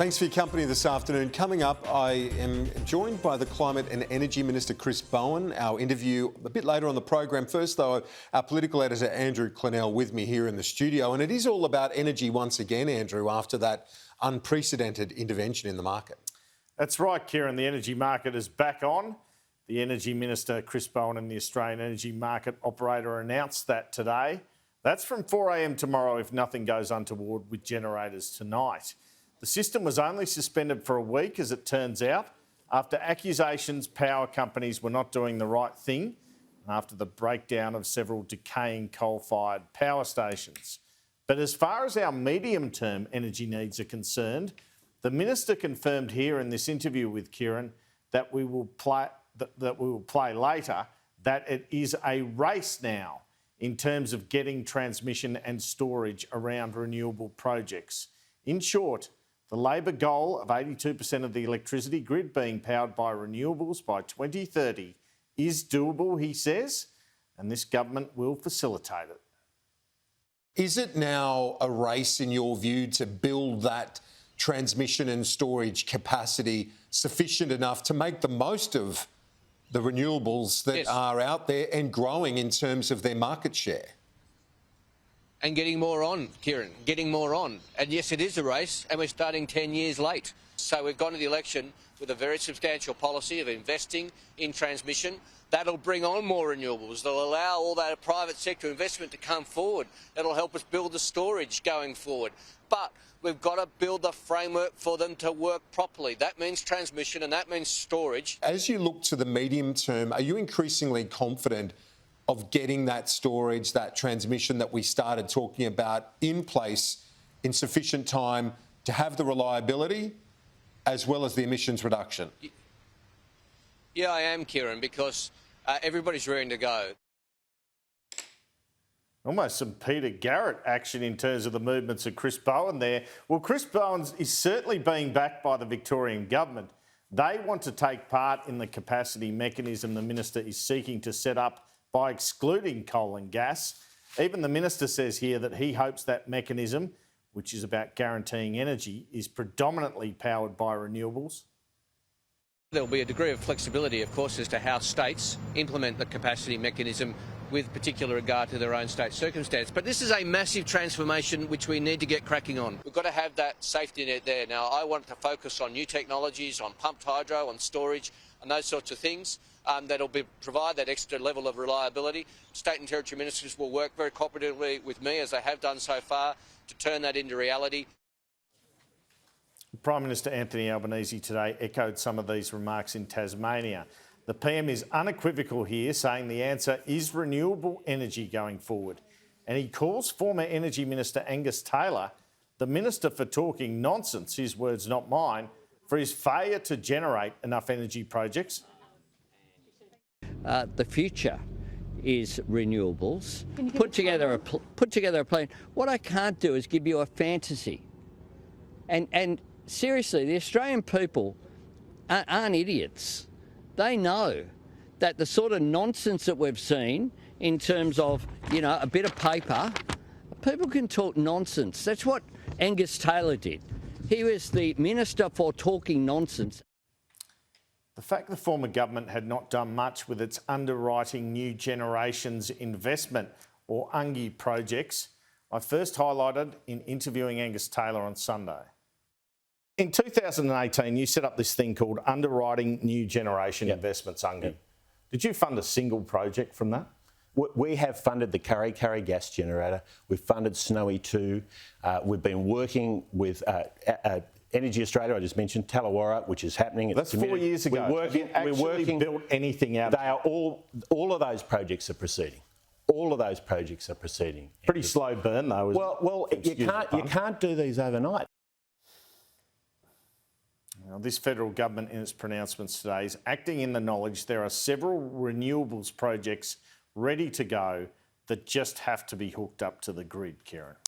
Thanks for your company this afternoon. Coming up, I am joined by the Climate and Energy Minister, Chris Bowen. Our interview a bit later on the program. First, though, our Political Editor, Andrew Clennell, with me here in the studio. And it is all about energy once again, Andrew, after that unprecedented intervention in the market. That's right, Kieran. The energy market is back on. The Energy Minister, Chris Bowen, and the Australian Energy Market Operator announced that today. That's from 4 a.m. tomorrow if nothing goes untoward with generators tonight. The system was only suspended for a week, as it turns out, after accusations power companies were not doing the right thing after the breakdown of several decaying coal-fired power stations. But as far as our medium-term energy needs are concerned, the Minister confirmed here in this interview with Kieran that we will play later that it is a race now in terms of getting transmission and storage around renewable projects. In short, the Labor goal of 82% of the electricity grid being powered by renewables by 2030 is doable, he says, and this government will facilitate it. Is it now a race, in your view, to build that transmission and storage capacity sufficient enough to make the most of the renewables that are out there and growing in terms of their market share? And getting more on, Kieran, getting more on. And yes, it is a race, and we're starting 10 years late. So we've gone to the election with a very substantial policy of investing in transmission. That'll bring on more renewables. That'll allow all that private sector investment to come forward. It'll help us build the storage going forward. But we've got to build the framework for them to work properly. That means transmission and that means storage. As you look to the medium term, are you increasingly confident of getting that storage, that transmission that we started talking about in place in sufficient time to have the reliability as well as the emissions reduction? Yeah, I am, Kieran, because everybody's ready to go. Almost some Peter Garrett action in terms of the movements of Chris Bowen there. Well, Chris Bowen is certainly being backed by the Victorian government. They want to take part in the capacity mechanism the minister is seeking to set up by excluding coal and gas. Even the minister says here that he hopes that mechanism, which is about guaranteeing energy, is predominantly powered by renewables. There will be a degree of flexibility, of course, as to how states implement the capacity mechanism with particular regard to their own state circumstance. But this is a massive transformation which we need to get cracking on. We've got to have that safety net there. Now, I want to focus on new technologies, on pumped hydro, on storage, and those sorts of things that'll provide that extra level of reliability. State and territory ministers will work very cooperatively with me, as they have done so far, to turn that into reality. Prime Minister Anthony Albanese today echoed some of these remarks in Tasmania. The PM is unequivocal here, saying the answer is renewable energy going forward. And he calls former Energy Minister Angus Taylor the minister for talking nonsense, his words not mine, for his failure to generate enough energy projects. The future is renewables. Put together a plan. What I can't do is give you a fantasy. And seriously, the Australian people aren't idiots. They know that the sort of nonsense that we've seen in terms of, a bit of paper, people can talk nonsense. That's what Angus Taylor did. He was the minister for talking nonsense. The fact the former government had not done much with its underwriting new generations investment, or UNGI projects, I first highlighted in interviewing Angus Taylor on Sunday. In 2018, you set up this thing called Underwriting New Generation Investments, UNGI. Did you fund a single project from that? We have funded the Kurri Kurri gas generator. We've funded Snowy 2. We've been working with Energy Australia, I just mentioned, Tallawarra, which is happening. That's 4 years ago. We're working. Built anything out? They are all of those projects are proceeding. All of those projects are proceeding. Pretty slow burn though. Well, you can't do these overnight. Now, this federal government, in its pronouncements today, is acting in the knowledge there are several renewables projects ready to go that just have to be hooked up to the grid, Kieran.